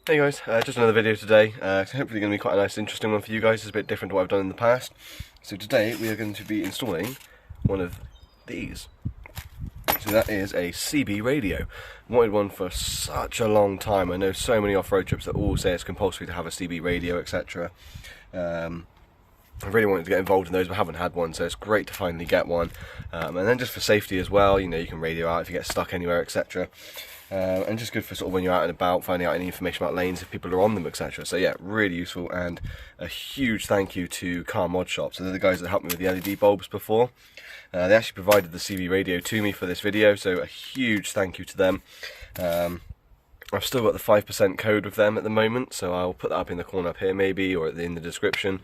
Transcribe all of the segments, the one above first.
Hey guys, just another video today. Hopefully going to be quite a nice interesting one for you guys. It's a bit different to what I've done in the past. So today we are going to be installing one of these. So that is a CB radio. I wanted one for such a long time. I know so many off-road trips that all say it's compulsory to have a CB radio, etc. I really wanted to get involved in those, but haven't had one, so it's great to finally get one. And then just for safety as well, you know, you can radio out if you get stuck anywhere, etc. And just good for sort of when you're out and about, finding out any information about lanes if people are on them, etc. So yeah, really useful, and a huge thank you to Car Mod Shop. So they're the guys that helped me with the LED bulbs before. They actually provided the CB radio to me for this video, so a huge thank you to them. I've still got the 5% code with them at the moment, so I'll put that up in the corner up here maybe, or in the description.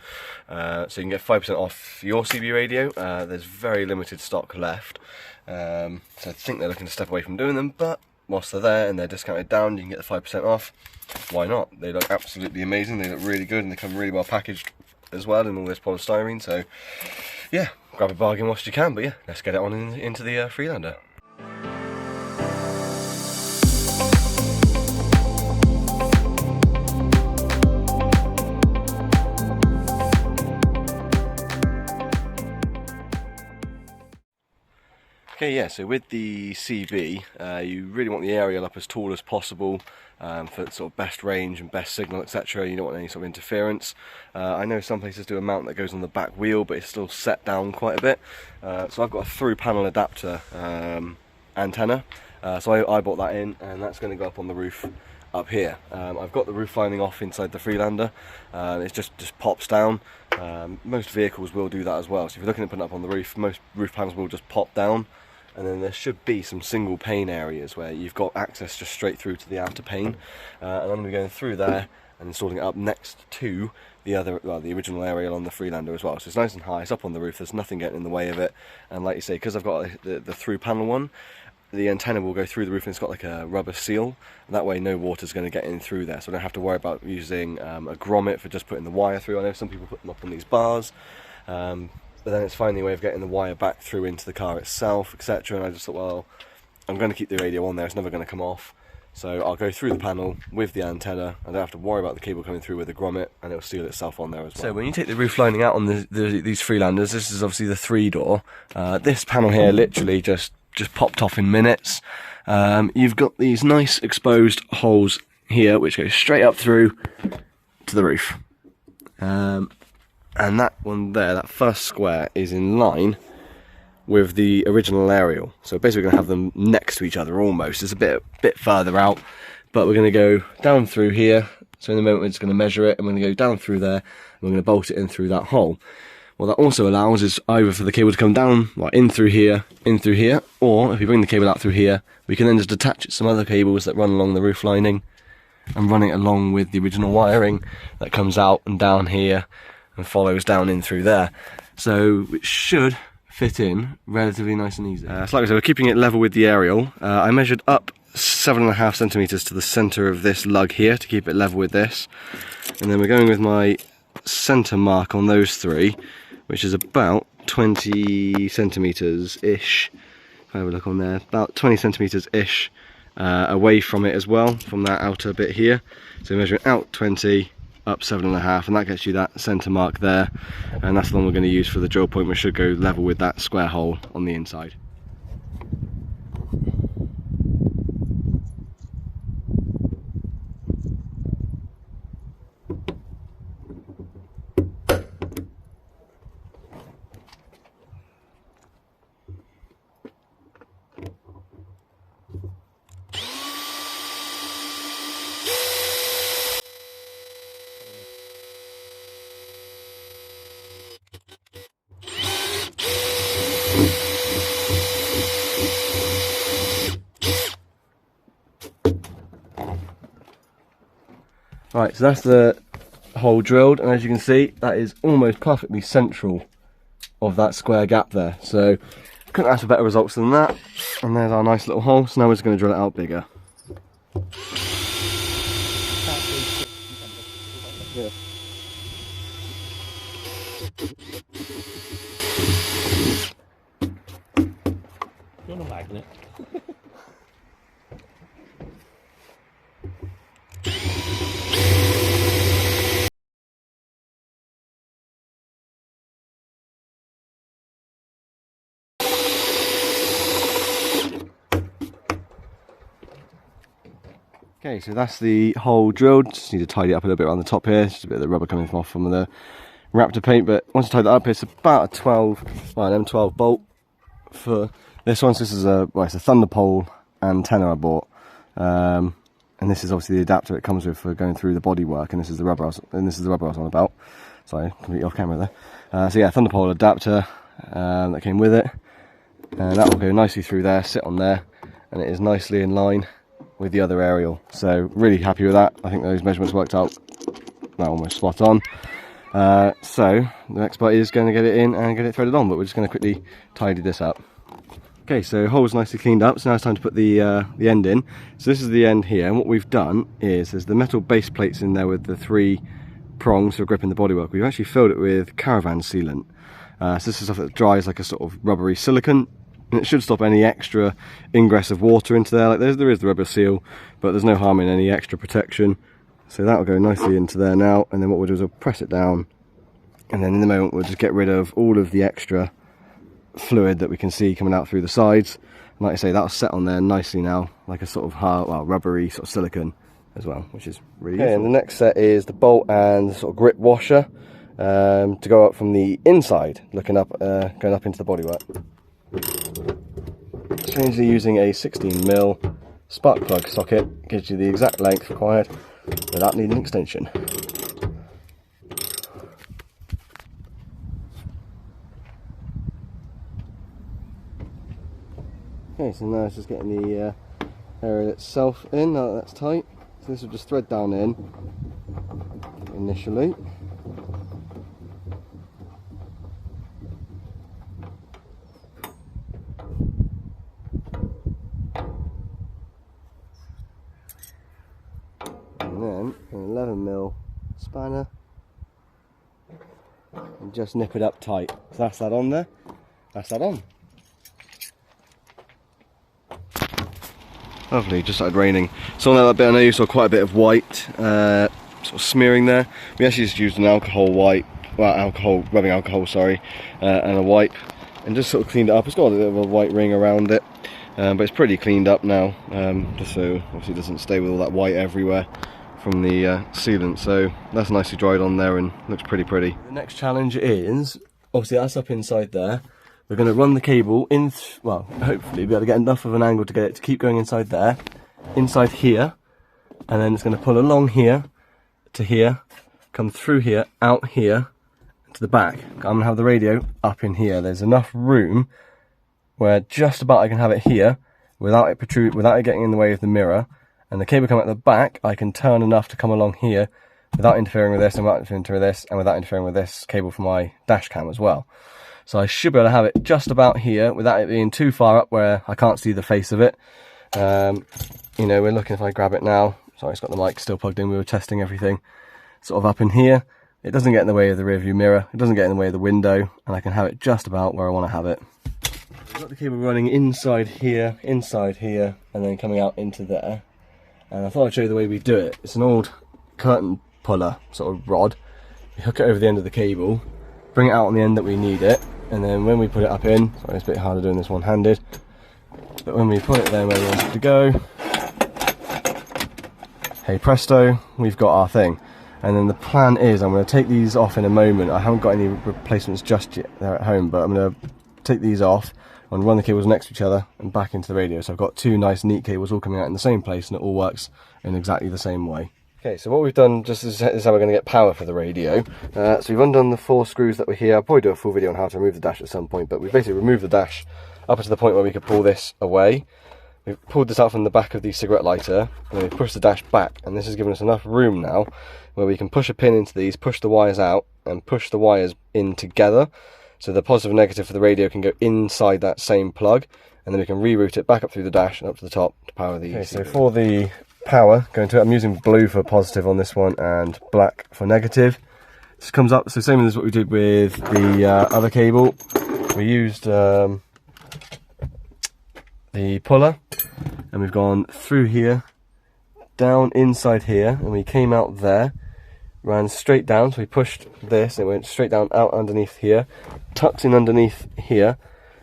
So you can get 5% off your CB radio. There's very limited stock left, so I think they're looking to step away from doing them, but whilst they're there and they're discounted down, you can get the 5% off. Why not? They look absolutely amazing, they look really good, and they come really well packaged as well in all this polystyrene, so yeah, grab a bargain whilst you can. But yeah, let's get it on into the Freelander. Okay, yeah, so with the CB, you really want the aerial up as tall as possible for sort of best range and best signal, etc. You don't want any sort of interference. I know some places do a mount that goes on the back wheel, but it's still set down quite a bit. So I've got a through panel adapter antenna, so I bought that in, and that's going to go up on the roof up here. I've got the roof lining off inside the Freelander. It just pops down. Most vehicles will do that as well, so if you're looking at putting it up on the roof, most roof panels will just pop down. And then there should be some single pane areas where you've got access just straight through to the outer pane. And I'm going to be going through there and installing it up next to the the original aerial on the Freelander as well. So it's nice and high, it's up on the roof, there's nothing getting in the way of it. And like you say, because I've got the through panel one, the antenna will go through the roof, and it's got like a rubber seal. And that way no water's going to get in through there, so I don't have to worry about using a grommet for just putting the wire through. I know some people put them up on these bars. But then it's finding a way of getting the wire back through into the car itself, etc. And I just thought, well, I'm going to keep the radio on there, it's never going to come off. So I'll go through the panel with the antenna. I don't have to worry about the cable coming through with the grommet, and it'll seal itself on there as well. So when you take the roof lining out on these Freelanders, this is obviously the 3-door. This panel here literally just popped off in minutes. You've got these nice exposed holes here, which go straight up through to the roof. And that one there, that first square, is in line with the original aerial. So basically we're going to have them next to each other almost. It's a bit further out, but we're going to go down through here. So in a moment we're just going to measure it, and we're going to go down through there, and we're going to bolt it in through that hole. What that also allows is either for the cable to come down, like in through here, or if we bring the cable out through here, we can then just attach some other cables that run along the roof lining and run it along with the original wiring that comes out and down here and follows down in through there. So it should fit in relatively nice and easy. So like I said, we're keeping it level with the aerial. I measured up 7.5 centimeters to the center of this lug here to keep it level with this. And then we're going with my center mark on those three, which is about 20 centimeters-ish. If I have a look on there, about 20 centimeters-ish away from it as well, from that outer bit here. So measuring out 20, up 7.5, and that gets you that center mark there, and that's the one we're going to use for the drill point, which should go level with that square hole on the inside. Right, so that's the hole drilled, and as you can see, that is almost perfectly central of that square gap there. So couldn't ask for better results than that. And there's our nice little hole. So now we're just going to drill it out bigger. Yeah. You're not liking it. Okay, so that's the hole drilled. Just need to tidy it up a little bit around the top here. Just a bit of the rubber coming off from the Raptor paint, but once I tie that up, it's about a 12, well, an M12 bolt for this one. So this is it's a Thunder Pole antenna I bought, and this is obviously the adapter it comes with for going through the bodywork. And this is the rubber I was on about. Sorry, completely off camera there. So yeah, Thunder Pole adapter that came with it, and that will go nicely through there, sit on there, and it is nicely in line with the other aerial. So really happy with that. I think those measurements worked out almost spot on. So the next part is going to get it in and get it threaded on, but we're just going to quickly tidy this up. Okay, so hole's nicely cleaned up, so now it's time to put the end in. So this is the end here, and what we've done is there's the metal base plates in there with the 3 prongs for gripping the bodywork. We've actually filled it with caravan sealant. So this is stuff that dries like a sort of rubbery silicone, and it should stop any extra ingress of water into there. Like there is the rubber seal, but there's no harm in any extra protection. So that will go nicely into there now, and then what we'll do is we'll press it down, and then in the moment we'll just get rid of all of the extra fluid that we can see coming out through the sides. And like I say, that'll set on there nicely now, like a sort of hard, rubbery sort of silicone as well, which is really useful. And the next set is the bolt and sort of grip washer to go up from the inside, looking up, going up into the bodywork. Strangely, using a 16mm spark plug socket gives you the exact length required without needing an extension. Okay, so now it's just getting the area itself in. Now that that's tight, so this will just thread down in initially. And then an 11mm spanner and just nip it up tight. So that's that on there, that's that on. Lovely, just started raining. So on that bit I know you saw quite a bit of white sort of smearing there. We actually just used an rubbing alcohol, sorry, and a wipe, and just sort of cleaned it up. It's got a bit of a white ring around it, but it's pretty cleaned up now, just so obviously it doesn't stay with all that white everywhere from the sealant. So that's nicely dried on there and looks pretty pretty. The next challenge is, obviously that's up inside there. We're going to run the cable in, well, hopefully be able to get enough of an angle to get it to keep going inside there, inside here, and then it's going to pull along here to here, come through here, out here, to the back. I'm going to have the radio up in here. There's enough room where just about I can have it here without it getting in the way of the mirror, and the cable coming at the back I can turn enough to come along here without interfering with this, and without interfering with this, and without interfering with this cable for my dash cam as well. So I should be able to have it just about here without it being too far up where I can't see the face of it. You know, we're looking, if I grab it now, sorry, it's got the mic still plugged in, we were testing everything, sort of up in here. It doesn't get in the way of the rear view mirror, it doesn't get in the way of the window, and I can have it just about where I want to have it. I've got the cable running inside here, and then coming out into there. And I thought I'd show you the way we do it. It's an old curtain puller sort of rod. We hook it over the end of the cable, bring it out on the end that we need it, and then when we put it up in, sorry, it's a bit harder doing this one-handed, but when we put it there where we want it to go, hey presto, we've got our thing. And then the plan is, I'm going to take these off in a moment. I haven't got any replacements just yet, they're at home, but I'm going to take these off and run the cables next to each other and back into the radio. So I've got 2 nice neat cables all coming out in the same place, and it all works in exactly the same way. Okay, so what we've done just is how we're going to get power for the radio. So we've undone the 4 screws that were here. I'll probably do a full video on how to remove the dash at some point, but we've basically removed the dash up to the point where we could pull this away. We've pulled this out from the back of the cigarette lighter, and then we've pushed the dash back, and this has given us enough room now where we can push a pin into these, push the wires out, and push the wires in together. So the positive and negative for the radio can go inside that same plug, and then we can reroute it back up through the dash and up to the top to power the... Okay, so for the power going to it, I'm using blue for positive on this one and black for negative. This comes up, so same as what we did with the other cable. We used the puller, and we've gone through here, down inside here, and we came out there, ran straight down, so we pushed this and it went straight down out underneath here, tucked in underneath here,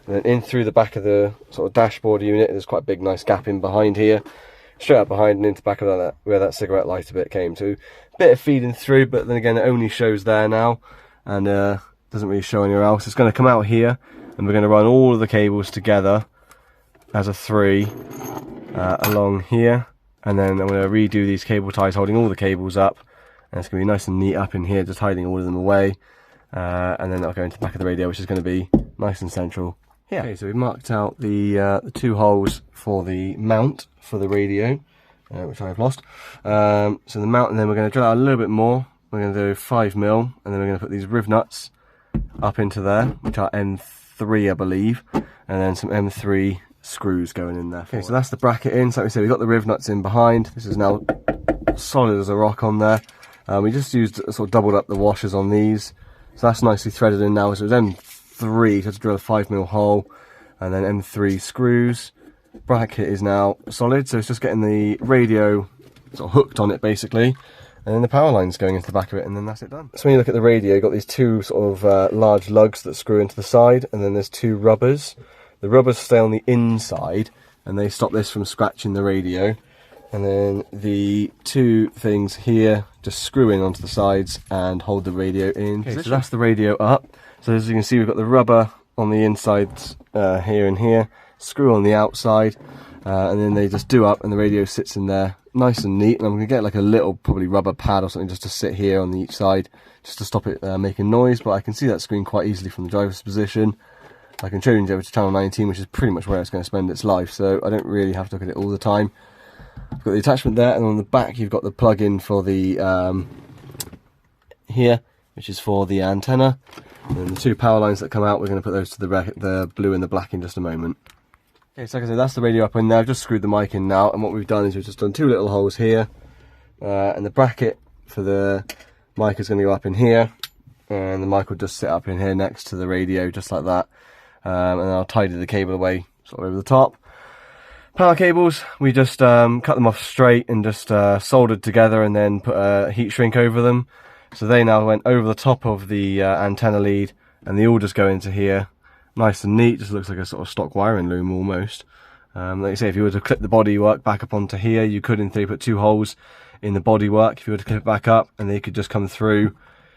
and then in through the back of the sort of dashboard unit. There's quite a big nice gap in behind here. straight up behind and into the back of that, where that cigarette lighter bit came to. Bit of feeding through, but then again it only shows there now, and doesn't really show anywhere else. It's going to come out here, and we're going to run all of the cables together as a 3 along here, and then I'm going to redo these cable ties holding all the cables up, and it's going to be nice and neat up in here, just hiding all of them away, and then I'll go into the back of the radio, which is going to be nice and central here. Okay, so we've marked out the 2 holes for the mount for the radio, which I've lost. So the mount, and then we're going to drill out a little bit more. We're going to do 5mm, and then we're going to put these riv nuts up into there, which are M3 I believe, and then some M3 screws going in there. Okay, so that's the bracket in. So like we said, we've got the riv nuts in behind. This is now solid as a rock on there. We just used sort of doubled up the washers on these, so that's nicely threaded in now. So it was M3, so to drill a 5mm hole, and then M3 screws. Bracket is now solid, so it's just getting the radio sort of hooked on it basically, and then the power line's going into the back of it, and then that's it done. So when you look at the radio, you've got these 2 sort of large lugs that screw into the side, and then there's 2 rubbers. The rubbers stay on the inside, and they stop this from scratching the radio. And then the 2 things here just screw in onto the sides and hold the radio in. Okay, so that's the radio up. So as you can see, we've got the rubber on the insides here and here, screw on the outside, and then they just do up, and the radio sits in there nice and neat. And I'm going to get like a little probably rubber pad or something just to sit here on each side, just to stop it making noise. But I can see that screen quite easily from the driver's position. I can change over to channel 19, which is pretty much where it's going to spend its life, so I don't really have to look at it all the time. I've got the attachment there, and on the back you've got the plug-in for the here, which is for the antenna, and then the 2 power lines that come out, we're going to put those to the blue and the black in just a moment. Okay, so like I said, that's the radio up in there. I've just screwed the mic in now, and what we've done is we've just done 2 little holes here, and the bracket for the mic is going to go up in here, and the mic will just sit up in here next to the radio, just like that. And I'll tidy the cable away sort of over the top. Power cables, we just cut them off straight and just soldered together, and then put a heat shrink over them. So they now went over the top of the antenna lead, and they all just go into here, nice and neat. Just looks like a sort of stock wiring loom almost. Like I say, if you were to clip the bodywork back up onto here, you could in theory put 2 holes in the bodywork if you were to clip it back up, and they could just come through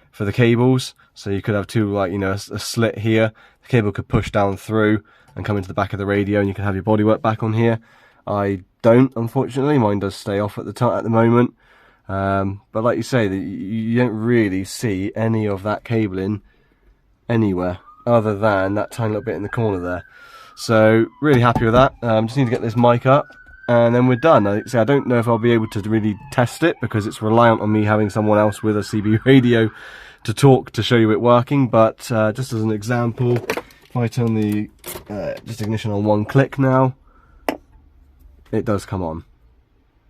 for the cables. So you could have 2, like, you know, a slit here, the cable could push down through and come into the back of the radio, and you can have your bodywork back on here. I don't, unfortunately. Mine does stay off at the moment, but like you say, you don't really see any of that cabling anywhere other than that tiny little bit in the corner there. So really happy with that. Just need to get this mic up, and then we're done. I don't know if I'll be able to really test it, because it's reliant on me having someone else with a CB radio to talk to show you it working. But just as an example, if I turn the just ignition on 1 click now, it does come on.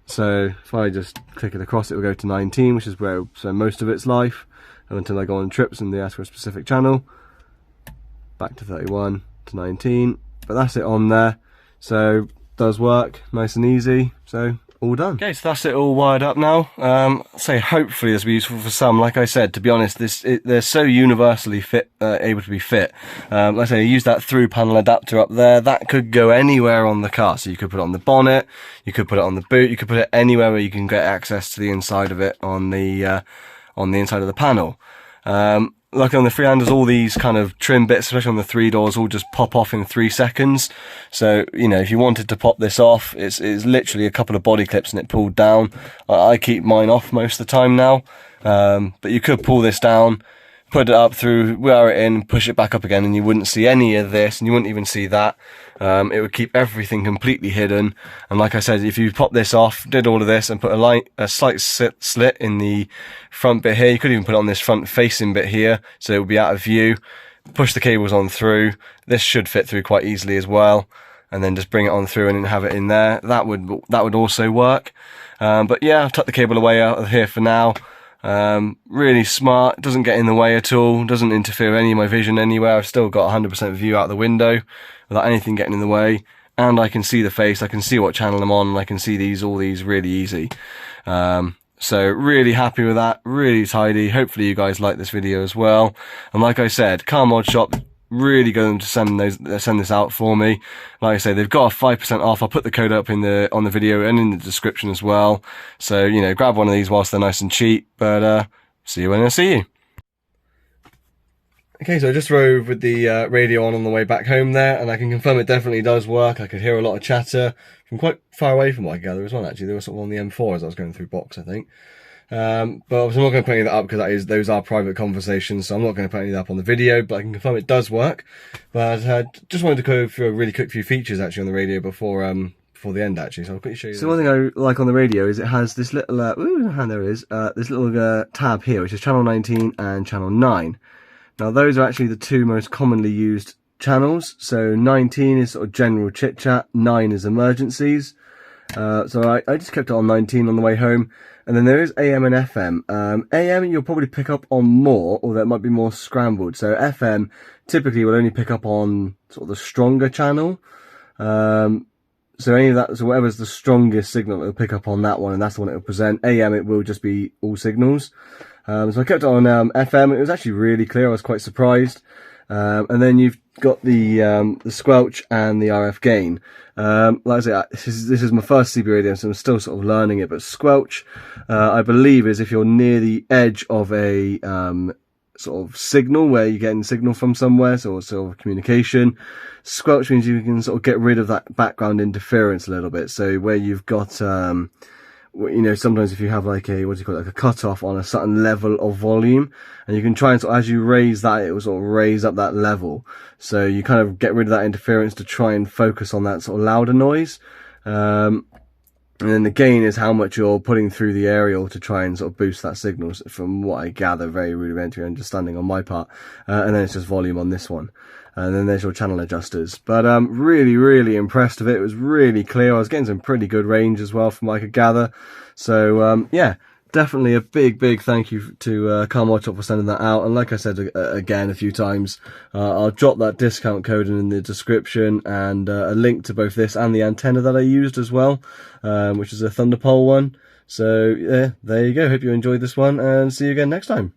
So if I just click it across, it will go to 19, which is where it'll spend most of its life, until I go on trips and they ask for a specific channel. Back to 31 to 19, but that's it on there. So does work, nice and easy. So all done. Okay, so that's it all wired up now. Say hopefully this will be useful for some. Like I said, to be honest, they're so universally fit, able to be fit. Like I say, I use that through panel adapter up there. That could go anywhere on the car. So you could put it on the bonnet, you could put it on the boot, you could put it anywhere where you can get access to the inside of it on the inside of the panel. Like on the Freelanders, all these kind of trim bits, especially on the 3 doors, all just pop off in 3 seconds. So, you know, if you wanted to pop this off, it's literally a couple of body clips and it pulled down. I keep mine off most of the time now, but you could pull this down, put it up through, wire it in, push it back up again, and you wouldn't see any of this, and you wouldn't even see that. It would keep everything completely hidden. And like I said, if you pop this off, did all of this, and put a slight slit in the front bit here, you could even put it on this front facing bit here, so it would be out of view. Push the cables on through. This should fit through quite easily as well, and then just bring it on through and have it in there. That would also work. But yeah, I've tucked the cable away out of here for now. Really smart, doesn't get in the way at all, doesn't interfere with any of my vision anywhere. I've still got 100% view out the window without anything getting in the way, and I can see the face, I can see what channel I'm on, and I can see all these really easy. So really happy with that, really tidy. Hopefully you guys like this video as well. And like I said, Car Mod Shop, really good of them to send this out for me. Like I say, they've got a 5% off. I'll put the code up on the video and in the description as well. So, you know, grab one of these whilst they're nice and cheap. But see you when I see you. Okay, so I just drove with the radio on the way back home there, and I can confirm it definitely does work. I could hear a lot of chatter from quite far away from what I gather as well, actually. They were sort of on the M4 as I was going through Box, I think. But obviously I'm not going to put any of that up because those are private conversations, so I'm not going to put any of that up on the video, but I can confirm it does work. But just wanted to go through a really quick few features actually on the radio before the end actually, so I'll quickly show you. So one thing I like on the radio is it has this little, there it is, this little tab here, which is channel 19 and channel 9. Now those are actually the two most commonly used channels. So 19 is sort of general chit chat, 9 is emergencies. So I just kept it on 19 on the way home. And then there is AM and FM. AM you'll probably pick up on more, although it might be more scrambled. So FM typically will only pick up on sort of the stronger channel. So any of that, so whatever's the strongest signal, it'll pick up on that one, and that's the one it'll present. AM, it will just be all signals. So I kept it on FM. It was actually really clear. I was quite surprised. And then you've got the squelch and the RF gain. Like I say, this is my first CB radio, so I'm still sort of learning it. But squelch, I believe, is if you're near the edge of a sort of signal where you're getting signal from somewhere, so sort of communication. Squelch means you can sort of get rid of that background interference a little bit. So where you've got, you know, sometimes if you have like a, like a cutoff on a certain level of volume, and you can try and sort of, as you raise that, it will sort of raise up that level. So you kind of get rid of that interference to try and focus on that sort of louder noise. And then the gain is how much you're putting through the aerial to try and sort of boost that signal, from what I gather, very rudimentary understanding on my part. And then it's just volume on this one. And then there's your channel adjusters. But really, really impressed with it. It was really clear. I was getting some pretty good range as well from what I could gather. So yeah, definitely a big thank you to Car Mod Shop for sending that out. And like I said again a few times, I'll drop that discount code in the description, and a link to both this and the antenna that I used as well, which is a Thunderpole one. So yeah, there you go. Hope you enjoyed this one, and see you again next time.